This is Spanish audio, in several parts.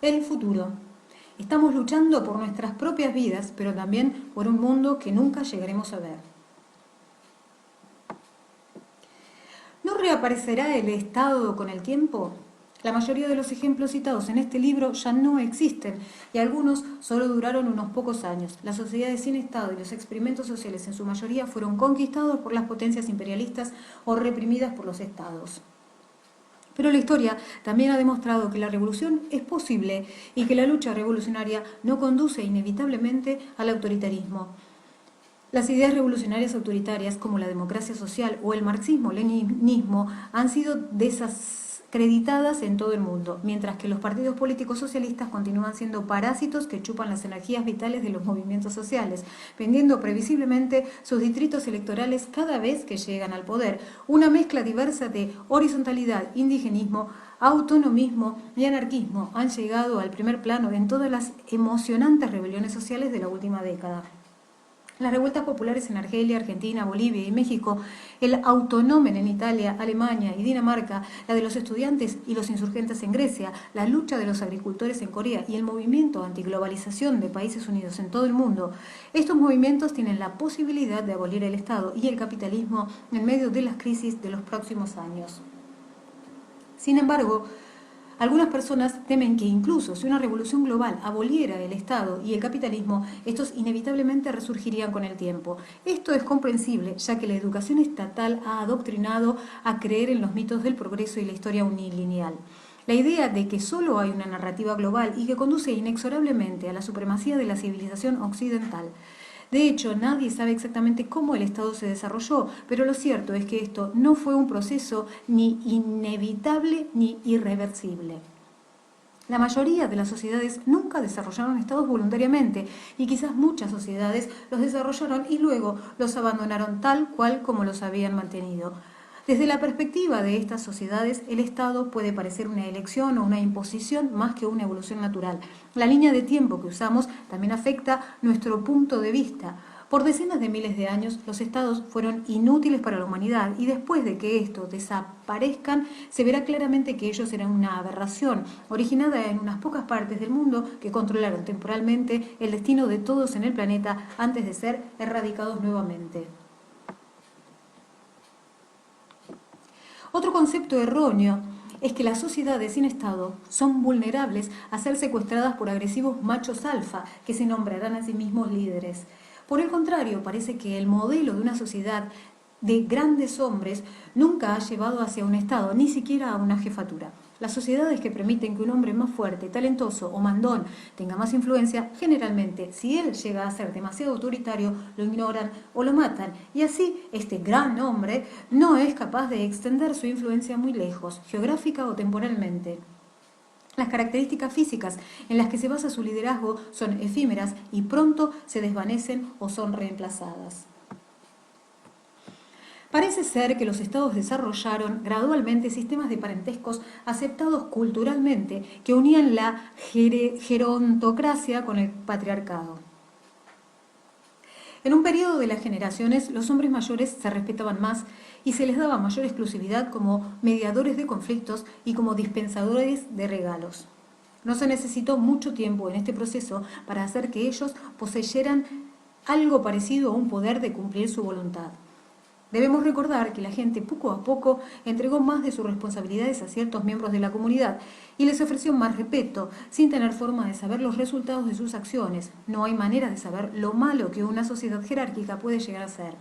El futuro. Estamos luchando por nuestras propias vidas, pero también por un mundo que nunca llegaremos a ver. ¿No reaparecerá el Estado con el tiempo? La mayoría de los ejemplos citados en este libro ya no existen y algunos solo duraron unos pocos años. Las sociedades sin Estado y los experimentos sociales en su mayoría fueron conquistados por las potencias imperialistas o reprimidas por los Estados. Pero la historia también ha demostrado que la revolución es posible y que la lucha revolucionaria no conduce inevitablemente al autoritarismo. Las ideas revolucionarias autoritarias como la democracia social o el marxismo-leninismo han sido desacreditadas en todo el mundo, mientras que los partidos políticos socialistas continúan siendo parásitos que chupan las energías vitales de los movimientos sociales, vendiendo previsiblemente sus distritos electorales cada vez que llegan al poder. Una mezcla diversa de horizontalidad, indigenismo, autonomismo y anarquismo han llegado al primer plano en todas las emocionantes rebeliones sociales de la última década. Las revueltas populares en Argelia, Argentina, Bolivia y México, el autonómen en Italia, Alemania y Dinamarca, la de los estudiantes y los insurgentes en Grecia, la lucha de los agricultores en Corea y el movimiento antiglobalización de Países Unidos en todo el mundo, estos movimientos tienen la posibilidad de abolir el Estado y el capitalismo en medio de las crisis de los próximos años. Sin embargo, algunas personas temen que incluso si una revolución global aboliera el Estado y el capitalismo, estos inevitablemente resurgirían con el tiempo. Esto es comprensible, ya que la educación estatal ha adoctrinado a creer en los mitos del progreso y la historia unilineal. La idea de que solo hay una narrativa global y que conduce inexorablemente a la supremacía de la civilización occidental. De hecho, nadie sabe exactamente cómo el Estado se desarrolló, pero lo cierto es que esto no fue un proceso ni inevitable ni irreversible. La mayoría de las sociedades nunca desarrollaron estados voluntariamente y quizás muchas sociedades los desarrollaron y luego los abandonaron tal cual como los habían mantenido. Desde la perspectiva de estas sociedades, el Estado puede parecer una elección o una imposición más que una evolución natural. La línea de tiempo que usamos también afecta nuestro punto de vista. Por decenas de miles de años, los estados fueron inútiles para la humanidad y después de que estos desaparezcan, se verá claramente que ellos eran una aberración, originada en unas pocas partes del mundo que controlaron temporalmente el destino de todos en el planeta antes de ser erradicados nuevamente. Otro concepto erróneo es que las sociedades sin Estado son vulnerables a ser secuestradas por agresivos machos alfa que se nombrarán a sí mismos líderes. Por el contrario, parece que el modelo de una sociedad de grandes hombres nunca ha llevado hacia un Estado, ni siquiera a una jefatura. Las sociedades que permiten que un hombre más fuerte, talentoso o mandón tenga más influencia, generalmente, si él llega a ser demasiado autoritario, lo ignoran o lo matan. Y así, este gran hombre no es capaz de extender su influencia muy lejos, geográfica o temporalmente. Las características físicas en las que se basa su liderazgo son efímeras y pronto se desvanecen o son reemplazadas. Parece ser que los estados desarrollaron gradualmente sistemas de parentescos aceptados culturalmente que unían la gerontocracia con el patriarcado. En un periodo de las generaciones, los hombres mayores se respetaban más y se les daba mayor exclusividad como mediadores de conflictos y como dispensadores de regalos. No se necesitó mucho tiempo en este proceso para hacer que ellos poseyeran algo parecido a un poder de cumplir su voluntad. Debemos recordar que la gente poco a poco entregó más de sus responsabilidades a ciertos miembros de la comunidad y les ofreció más respeto, sin tener forma de saber los resultados de sus acciones. No hay manera de saber lo malo que una sociedad jerárquica puede llegar a ser.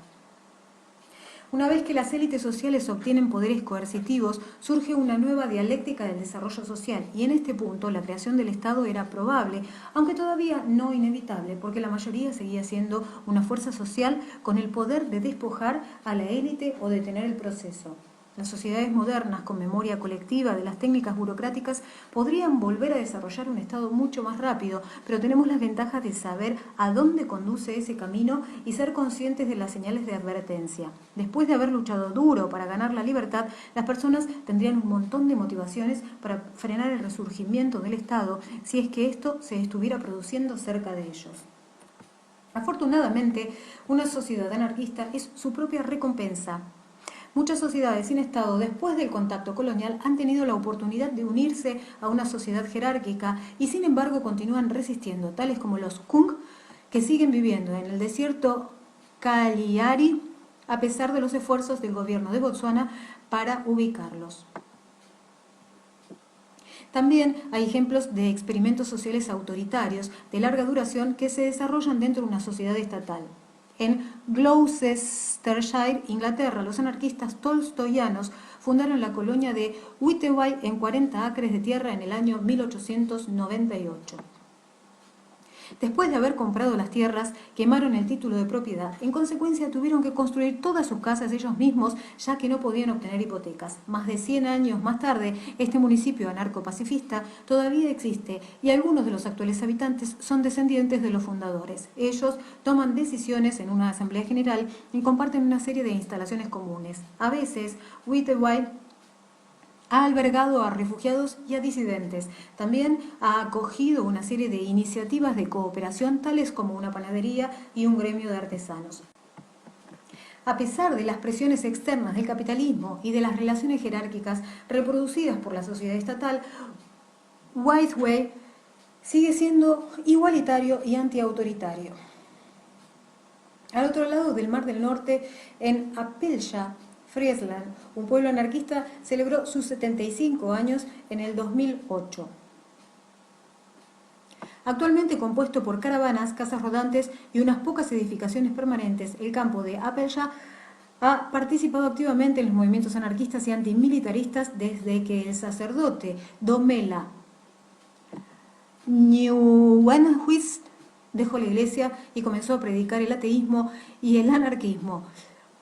Una vez que las élites sociales obtienen poderes coercitivos, surge una nueva dialéctica del desarrollo social y en este punto la creación del Estado era probable, aunque todavía no inevitable, porque la mayoría seguía siendo una fuerza social con el poder de despojar a la élite o detener el proceso. Las sociedades modernas, con memoria colectiva de las técnicas burocráticas, podrían volver a desarrollar un Estado mucho más rápido, pero tenemos las ventajas de saber a dónde conduce ese camino y ser conscientes de las señales de advertencia. Después de haber luchado duro para ganar la libertad, las personas tendrían un montón de motivaciones para frenar el resurgimiento del Estado si es que esto se estuviera produciendo cerca de ellos. Afortunadamente, una sociedad anarquista es su propia recompensa. Muchas sociedades sin Estado, después del contacto colonial, han tenido la oportunidad de unirse a una sociedad jerárquica y sin embargo continúan resistiendo, tales como los Kung, que siguen viviendo en el desierto Kalahari a pesar de los esfuerzos del gobierno de Botsuana para ubicarlos. También hay ejemplos de experimentos sociales autoritarios de larga duración que se desarrollan dentro de una sociedad estatal. En Gloucestershire, Inglaterra, los anarquistas tolstoyanos fundaron la colonia de Whiteway en 40 acres de tierra en el año 1898. Después de haber comprado las tierras, quemaron el título de propiedad. En consecuencia, tuvieron que construir todas sus casas ellos mismos, ya que no podían obtener hipotecas. Más de 100 años más tarde, este municipio anarcopacifista todavía existe y algunos de los actuales habitantes son descendientes de los fundadores. Ellos toman decisiones en una asamblea general y comparten una serie de instalaciones comunes. A veces, Whiteway ha albergado a refugiados y a disidentes. También ha acogido una serie de iniciativas de cooperación, tales como una panadería y un gremio de artesanos. A pesar de las presiones externas del capitalismo y de las relaciones jerárquicas reproducidas por la sociedad estatal, Whiteway sigue siendo igualitario y antiautoritario. Al otro lado del Mar del Norte, en Appalachia, Friesland, un pueblo anarquista, celebró sus 75 años en el 2008. Actualmente compuesto por caravanas, casas rodantes y unas pocas edificaciones permanentes, el campo de Appalachia ha participado activamente en los movimientos anarquistas y antimilitaristas desde que el sacerdote Domela Nieuwenhuis dejó la iglesia y comenzó a predicar el ateísmo y el anarquismo.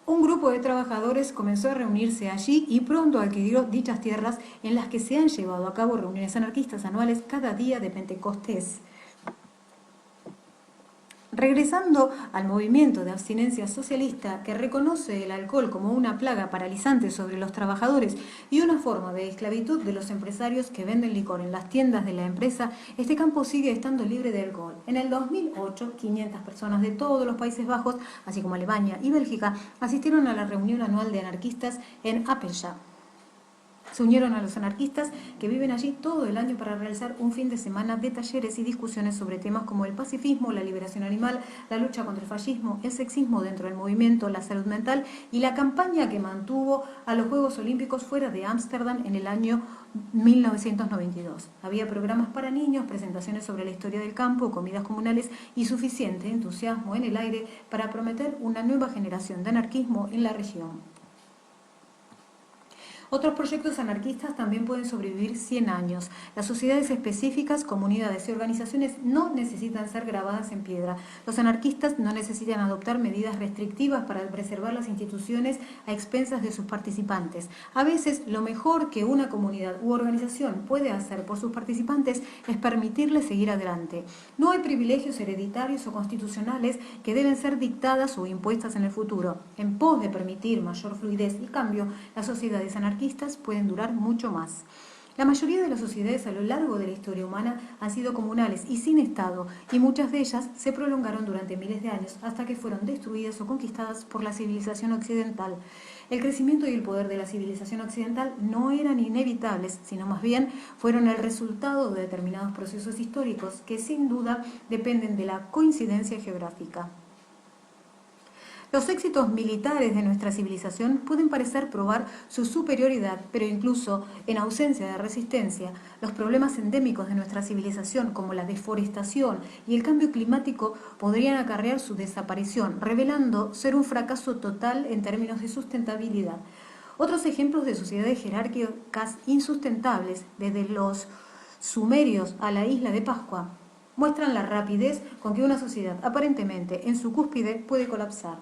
Un grupo de trabajadores comenzó a reunirse allí y pronto adquirió dichas tierras en las que se han llevado a cabo reuniones anarquistas anuales cada día de Pentecostés. Regresando al movimiento de abstinencia socialista que reconoce el alcohol como una plaga paralizante sobre los trabajadores y una forma de esclavitud de los empresarios que venden licor en las tiendas de la empresa, este campo sigue estando libre de alcohol. En el 2008, 500 personas de todos los Países Bajos, así como Alemania y Bélgica, asistieron a la reunión anual de anarquistas en Appalachia. Se unieron a los anarquistas que viven allí todo el año para realizar un fin de semana de talleres y discusiones sobre temas como el pacifismo, la liberación animal, la lucha contra el fascismo, el sexismo dentro del movimiento, la salud mental y la campaña que mantuvo a los Juegos Olímpicos fuera de Ámsterdam en el año 1992. Había programas para niños, presentaciones sobre la historia del campo, comidas comunales y suficiente entusiasmo en el aire para prometer una nueva generación de anarquismo en la región. Otros proyectos anarquistas también pueden sobrevivir 100 años. Las sociedades específicas, comunidades y organizaciones no necesitan ser grabadas en piedra. Los anarquistas no necesitan adoptar medidas restrictivas para preservar las instituciones a expensas de sus participantes. A veces, lo mejor que una comunidad u organización puede hacer por sus participantes es permitirles seguir adelante. No hay privilegios hereditarios o constitucionales que deben ser dictadas o impuestas en el futuro. En pos de permitir mayor fluidez y cambio, las sociedades anarquistas pueden durar mucho más. La mayoría de las sociedades a lo largo de la historia humana han sido comunales y sin Estado, y muchas de ellas se prolongaron durante miles de años hasta que fueron destruidas o conquistadas por la civilización occidental. El crecimiento y el poder de la civilización occidental no eran inevitables, sino más bien fueron el resultado de determinados procesos históricos que sin duda dependen de la coincidencia geográfica. Los éxitos militares de nuestra civilización pueden parecer probar su superioridad, pero incluso en ausencia de resistencia, los problemas endémicos de nuestra civilización, como la deforestación y el cambio climático, podrían acarrear su desaparición, revelando ser un fracaso total en términos de sustentabilidad. Otros ejemplos de sociedades jerárquicas insustentables, desde los sumerios a la isla de Pascua, muestran la rapidez con que una sociedad aparentemente en su cúspide puede colapsar.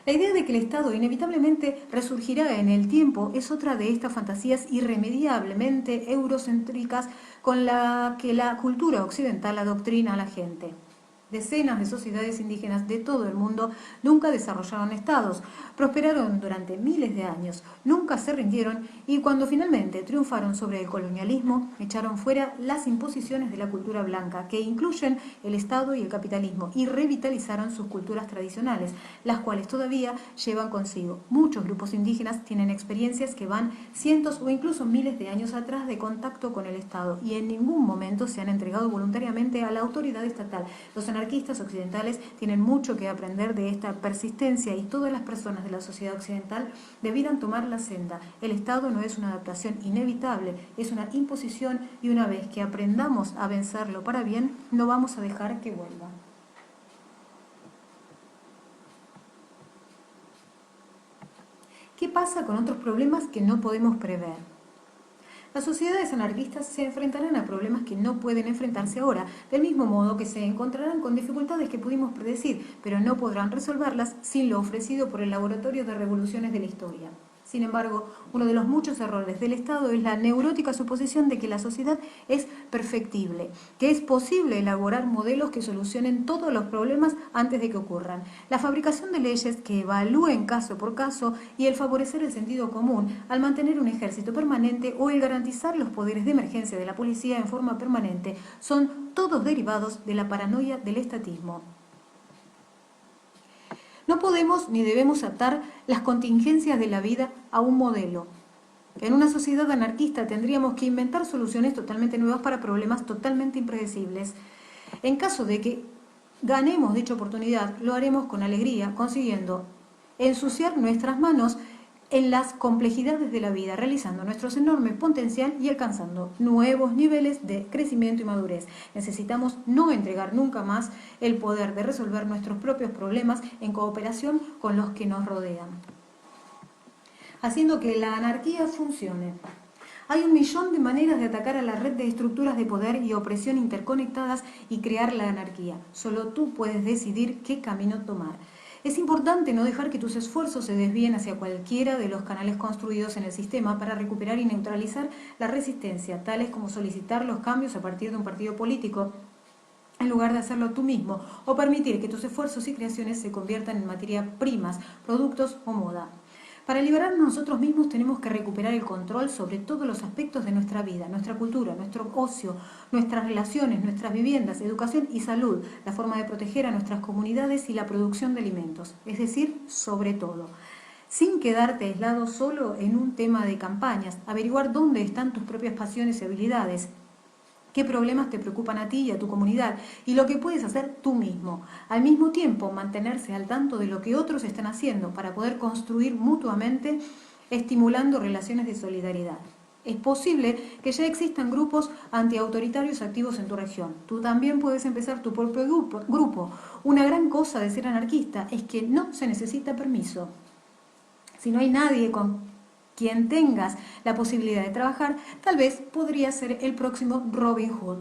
La idea de que el Estado inevitablemente resurgirá en el tiempo es otra de estas fantasías irremediablemente eurocéntricas con la que la cultura occidental adoctrina a la gente. Decenas de sociedades indígenas de todo el mundo nunca desarrollaron estados, prosperaron durante miles de años, nunca se rindieron y cuando finalmente triunfaron sobre el colonialismo, echaron fuera las imposiciones de la cultura blanca, que incluyen el Estado y el capitalismo, y revitalizaron sus culturas tradicionales, las cuales todavía llevan consigo. Muchos grupos indígenas tienen experiencias que van cientos o incluso miles de años atrás de contacto con el Estado y en ningún momento se han entregado voluntariamente a la autoridad estatal. Los anarquistas occidentales tienen mucho que aprender de esta persistencia y todas las personas de la sociedad occidental debieran tomar la senda. El Estado no es una adaptación inevitable, es una imposición y una vez que aprendamos a vencerlo para bien, no vamos a dejar que vuelva. ¿Qué pasa con otros problemas que no podemos prever? Las sociedades anarquistas se enfrentarán a problemas que no pueden enfrentarse ahora, del mismo modo que se encontrarán con dificultades que pudimos predecir, pero no podrán resolverlas sin lo ofrecido por el laboratorio de revoluciones de la historia. Sin embargo, uno de los muchos errores del Estado es la neurótica suposición de que la sociedad es perfectible, que es posible elaborar modelos que solucionen todos los problemas antes de que ocurran. La fabricación de leyes que evalúen caso por caso y el favorecer el sentido común al mantener un ejército permanente o el garantizar los poderes de emergencia de la policía en forma permanente son todos derivados de la paranoia del estatismo. No podemos ni debemos atar las contingencias de la vida a un modelo. En una sociedad anarquista tendríamos que inventar soluciones totalmente nuevas para problemas totalmente impredecibles. En caso de que ganemos dicha oportunidad, lo haremos con alegría, consiguiendo ensuciar nuestras manos en las complejidades de la vida, realizando nuestro enorme potencial y alcanzando nuevos niveles de crecimiento y madurez. Necesitamos no entregar nunca más el poder de resolver nuestros propios problemas en cooperación con los que nos rodean, haciendo que la anarquía funcione. Hay 1.000.000 de maneras de atacar a la red de estructuras de poder y opresión interconectadas y crear la anarquía. Solo tú puedes decidir qué camino tomar. Es importante no dejar que tus esfuerzos se desvíen hacia cualquiera de los canales construidos en el sistema para recuperar y neutralizar la resistencia, tales como solicitar los cambios a partir de un partido político, en lugar de hacerlo tú mismo, o permitir que tus esfuerzos y creaciones se conviertan en materia primas, productos o moda. Para liberarnos nosotros mismos tenemos que recuperar el control sobre todos los aspectos de nuestra vida, nuestra cultura, nuestro ocio, nuestras relaciones, nuestras viviendas, educación y salud, la forma de proteger a nuestras comunidades y la producción de alimentos, es decir, sobre todo. Sin quedarte aislado solo en un tema de campañas, averiguar dónde están tus propias pasiones y habilidades, qué problemas te preocupan a ti y a tu comunidad y lo que puedes hacer tú mismo. Al mismo tiempo, mantenerse al tanto de lo que otros están haciendo para poder construir mutuamente, estimulando relaciones de solidaridad. Es posible que ya existan grupos antiautoritarios activos en tu región. Tú también puedes empezar tu propio grupo. Una gran cosa de ser anarquista es que no se necesita permiso. Si no hay nadie con quien tengas la posibilidad de trabajar, tal vez podría ser el próximo Robin Hood.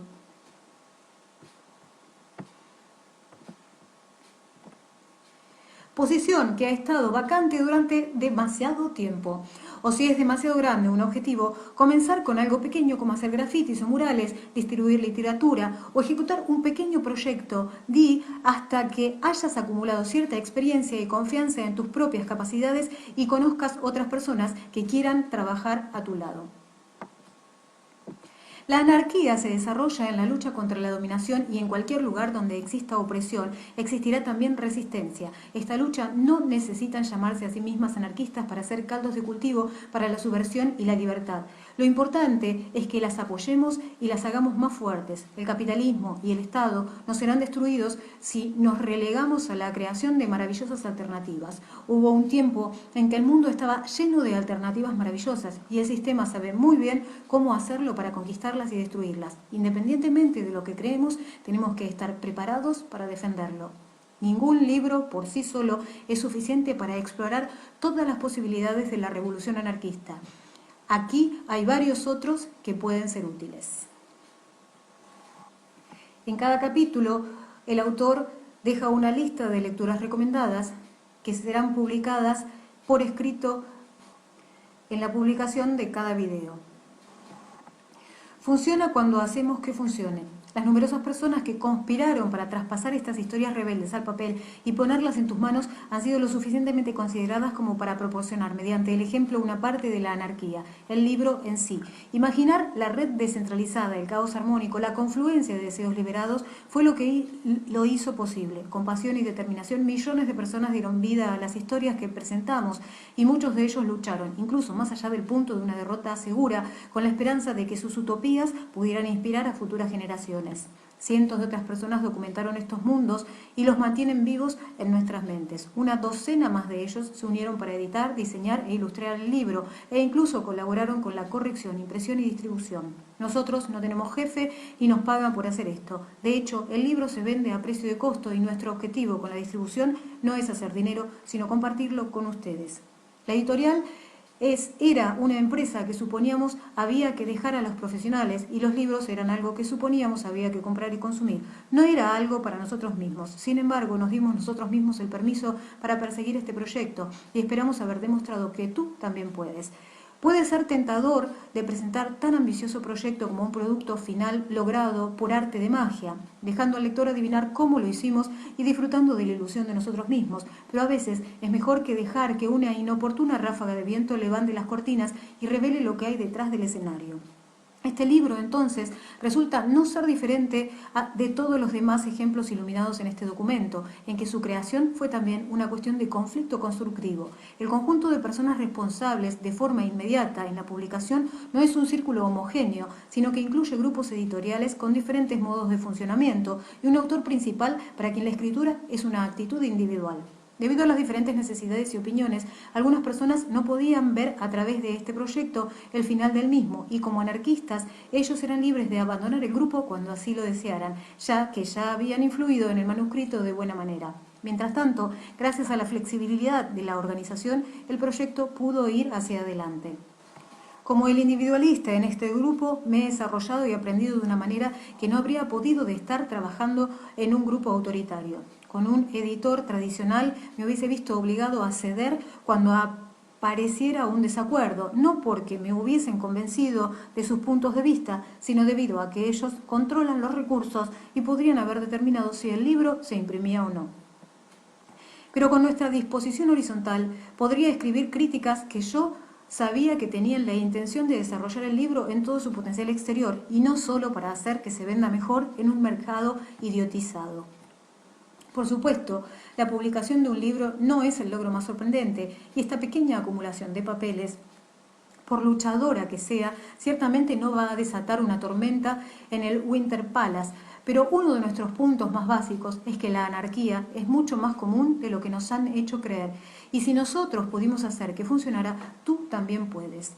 Posición que ha estado vacante durante demasiado tiempo. O si es demasiado grande un objetivo, comenzar con algo pequeño como hacer grafitis o murales, distribuir literatura o ejecutar un pequeño proyecto. Di hasta que hayas acumulado cierta experiencia y confianza en tus propias capacidades y conozcas otras personas que quieran trabajar a tu lado. La anarquía se desarrolla en la lucha contra la dominación y en cualquier lugar donde exista opresión existirá también resistencia. Esta lucha no necesitan llamarse a sí mismas anarquistas para ser caldos de cultivo para la subversión y la libertad. Lo importante es que las apoyemos y las hagamos más fuertes. El capitalismo y el Estado no serán destruidos si nos relegamos a la creación de maravillosas alternativas. Hubo un tiempo en que el mundo estaba lleno de alternativas maravillosas y el sistema sabe muy bien cómo hacerlo para conquistarlas y destruirlas. Independientemente de lo que creemos, tenemos que estar preparados para defenderlo. Ningún libro por sí solo es suficiente para explorar todas las posibilidades de la revolución anarquista. Aquí hay varios otros que pueden ser útiles. En cada capítulo, el autor deja una lista de lecturas recomendadas que serán publicadas por escrito en la publicación de cada video. Funciona cuando hacemos que funcione. Las numerosas personas que conspiraron para traspasar estas historias rebeldes al papel y ponerlas en tus manos han sido lo suficientemente consideradas como para proporcionar, mediante el ejemplo, una parte de la anarquía, el libro en sí. Imaginar la red descentralizada, el caos armónico, la confluencia de deseos liberados fue lo que lo hizo posible. Con pasión y determinación, millones de personas dieron vida a las historias que presentamos y muchos de ellos lucharon, incluso más allá del punto de una derrota segura, con la esperanza de que sus utopías pudieran inspirar a futuras generaciones. Cientos de otras personas documentaron estos mundos y los mantienen vivos en nuestras mentes. Una docena más de ellos se unieron para editar, diseñar e ilustrar el libro e incluso colaboraron con la corrección, impresión y distribución. Nosotros no tenemos jefe y nos pagan por hacer esto. De hecho, el libro se vende a precio de costo y nuestro objetivo con la distribución no es hacer dinero, sino compartirlo con ustedes. La editorial era una empresa que suponíamos había que dejar a los profesionales y los libros eran algo que suponíamos había que comprar y consumir. No era algo para nosotros mismos. Sin embargo, nos dimos nosotros mismos el permiso para perseguir este proyecto y esperamos haber demostrado que tú también puedes. Puede ser tentador de presentar tan ambicioso proyecto como un producto final logrado por arte de magia, dejando al lector adivinar cómo lo hicimos y disfrutando de la ilusión de nosotros mismos, pero a veces es mejor que dejar que una inoportuna ráfaga de viento levante las cortinas y revele lo que hay detrás del escenario. Este libro, entonces, resulta no ser diferente de todos los demás ejemplos iluminados en este documento, en que su creación fue también una cuestión de conflicto constructivo. El conjunto de personas responsables de forma inmediata en la publicación no es un círculo homogéneo, sino que incluye grupos editoriales con diferentes modos de funcionamiento y un autor principal para quien la escritura es una actitud individual. Debido a las diferentes necesidades y opiniones, algunas personas no podían ver a través de este proyecto el final del mismo y como anarquistas ellos eran libres de abandonar el grupo cuando así lo desearan, ya que ya habían influido en el manuscrito de buena manera. Mientras tanto, gracias a la flexibilidad de la organización, el proyecto pudo ir hacia adelante. Como el individualista en este grupo, me he desarrollado y aprendido de una manera que no habría podido de estar trabajando en un grupo autoritario. Con un editor tradicional me hubiese visto obligado a ceder cuando apareciera un desacuerdo, no porque me hubiesen convencido de sus puntos de vista, sino debido a que ellos controlan los recursos y podrían haber determinado si el libro se imprimía o no. Pero con nuestra disposición horizontal podría escribir críticas que yo sabía que tenían la intención de desarrollar el libro en todo su potencial exterior y no solo para hacer que se venda mejor en un mercado idiotizado. Por supuesto, la publicación de un libro no es el logro más sorprendente y esta pequeña acumulación de papeles, por luchadora que sea, ciertamente no va a desatar una tormenta en el Winter Palace, pero uno de nuestros puntos más básicos es que la anarquía es mucho más común de lo que nos han hecho creer y si nosotros pudimos hacer que funcionara, tú también puedes.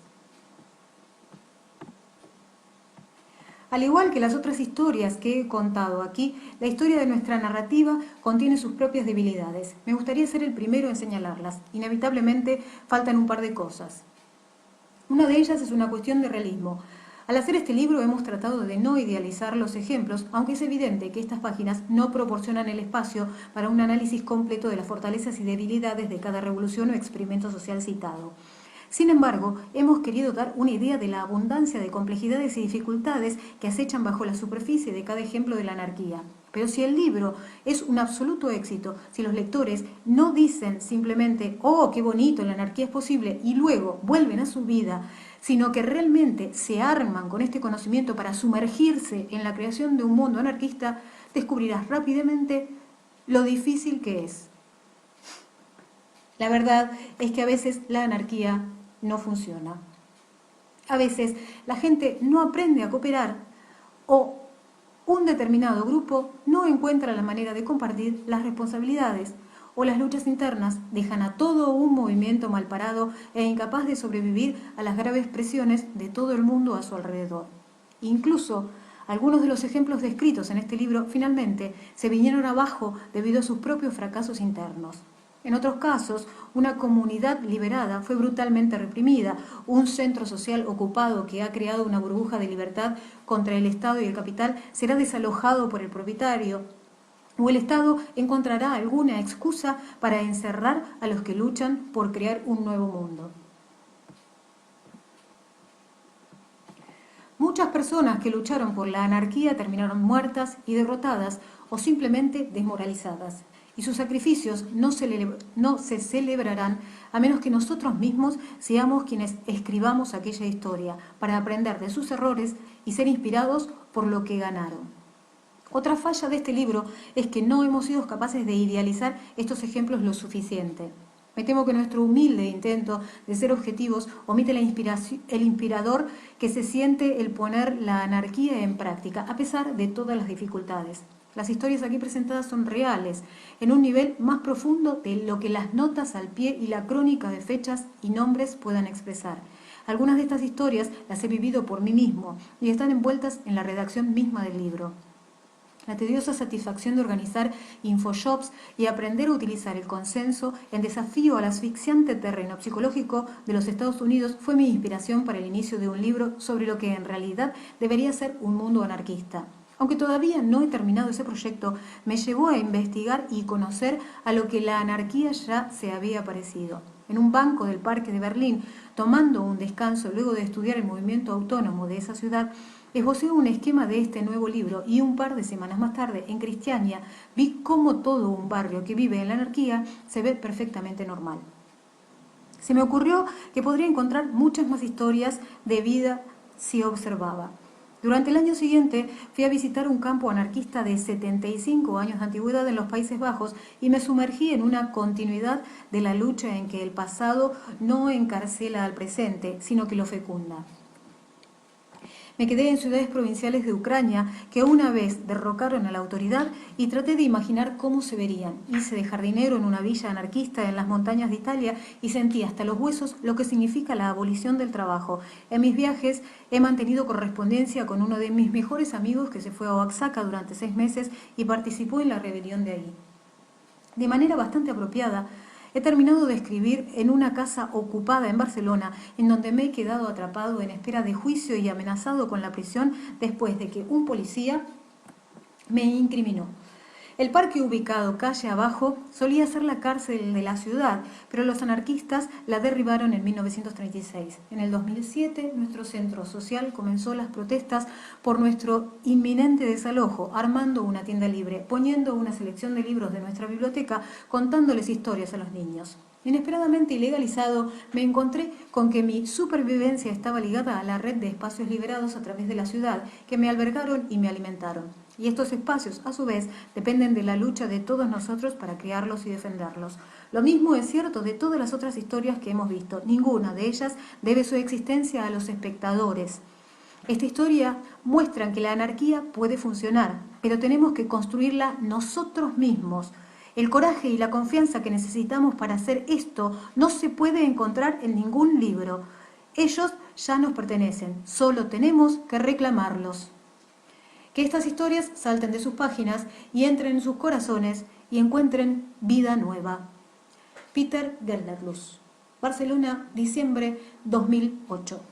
Al igual que las otras historias que he contado aquí, la historia de nuestra narrativa contiene sus propias debilidades. Me gustaría ser el primero en señalarlas. Inevitablemente faltan un par de cosas. Una de ellas es una cuestión de realismo. Al hacer este libro hemos tratado de no idealizar los ejemplos, aunque es evidente que estas páginas no proporcionan el espacio para un análisis completo de las fortalezas y debilidades de cada revolución o experimento social citado. Sin embargo, hemos querido dar una idea de la abundancia de complejidades y dificultades que acechan bajo la superficie de cada ejemplo de la anarquía. Pero si el libro es un absoluto éxito, si los lectores no dicen simplemente «¡Oh, qué bonito, la anarquía es posible!» y luego vuelven a su vida, sino que realmente se arman con este conocimiento para sumergirse en la creación de un mundo anarquista, descubrirás rápidamente lo difícil que es. La verdad es que a veces la anarquía no funciona. A veces la gente no aprende a cooperar o un determinado grupo no encuentra la manera de compartir las responsabilidades o las luchas internas dejan a todo un movimiento malparado e incapaz de sobrevivir a las graves presiones de todo el mundo a su alrededor. Incluso algunos de los ejemplos descritos en este libro finalmente se vinieron abajo debido a sus propios fracasos internos. En otros casos, una comunidad liberada fue brutalmente reprimida, un centro social ocupado que ha creado una burbuja de libertad contra el Estado y el capital será desalojado por el propietario, o el Estado encontrará alguna excusa para encerrar a los que luchan por crear un nuevo mundo. Muchas personas que lucharon por la anarquía terminaron muertas y derrotadas o simplemente desmoralizadas. Y sus sacrificios no se celebrarán a menos que nosotros mismos seamos quienes escribamos aquella historia para aprender de sus errores y ser inspirados por lo que ganaron. Otra falla de este libro es que no hemos sido capaces de idealizar estos ejemplos lo suficiente. Me temo que nuestro humilde intento de ser objetivos omite el inspirador que se siente el poner la anarquía en práctica, a pesar de todas las dificultades. Las historias aquí presentadas son reales, en un nivel más profundo de lo que las notas al pie y la crónica de fechas y nombres puedan expresar. Algunas de estas historias las he vivido por mí mismo y están envueltas en la redacción misma del libro. La tediosa satisfacción de organizar infoshops y aprender a utilizar el consenso en desafío al asfixiante terreno psicológico de los Estados Unidos fue mi inspiración para el inicio de un libro sobre lo que en realidad debería ser un mundo anarquista. Aunque todavía no he terminado ese proyecto, me llevó a investigar y conocer a lo que la anarquía ya se había parecido. En un banco del Parque de Berlín, tomando un descanso luego de estudiar el movimiento autónomo de esa ciudad, esbocé un esquema de este nuevo libro y un par de semanas más tarde, en Cristiania, vi cómo todo un barrio que vive en la anarquía se ve perfectamente normal. Se me ocurrió que podría encontrar muchas más historias de vida si observaba. Durante el año siguiente fui a visitar un campo anarquista de 75 años de antigüedad en los Países Bajos y me sumergí en una continuidad de la lucha en que el pasado no encarcela al presente, sino que lo fecunda. Me quedé en ciudades provinciales de Ucrania que una vez derrocaron a la autoridad y traté de imaginar cómo se verían. Hice de jardinero en una villa anarquista en las montañas de Italia y sentí hasta los huesos lo que significa la abolición del trabajo. En mis viajes he mantenido correspondencia con uno de mis mejores amigos que se fue a Oaxaca durante 6 meses y participó en la rebelión de ahí. De manera bastante apropiada, he terminado de escribir en una casa ocupada en Barcelona, en donde me he quedado atrapado en espera de juicio y amenazado con la prisión después de que un policía me incriminó. El parque ubicado calle abajo solía ser la cárcel de la ciudad, pero los anarquistas la derribaron en 1936. En el 2007, nuestro centro social comenzó las protestas por nuestro inminente desalojo, armando una tienda libre, poniendo una selección de libros de nuestra biblioteca, contándoles historias a los niños. Inesperadamente y legalizado, me encontré con que mi supervivencia estaba ligada a la red de espacios liberados a través de la ciudad, que me albergaron y me alimentaron. Y estos espacios, a su vez, dependen de la lucha de todos nosotros para crearlos y defenderlos. Lo mismo es cierto de todas las otras historias que hemos visto. Ninguna de ellas debe su existencia a los espectadores. Esta historia muestra que la anarquía puede funcionar, pero tenemos que construirla nosotros mismos. El coraje y la confianza que necesitamos para hacer esto no se puede encontrar en ningún libro. Ellos ya nos pertenecen, solo tenemos que reclamarlos. Que estas historias salten de sus páginas y entren en sus corazones y encuentren vida nueva. Peter Gelderloos, Barcelona, diciembre 2008.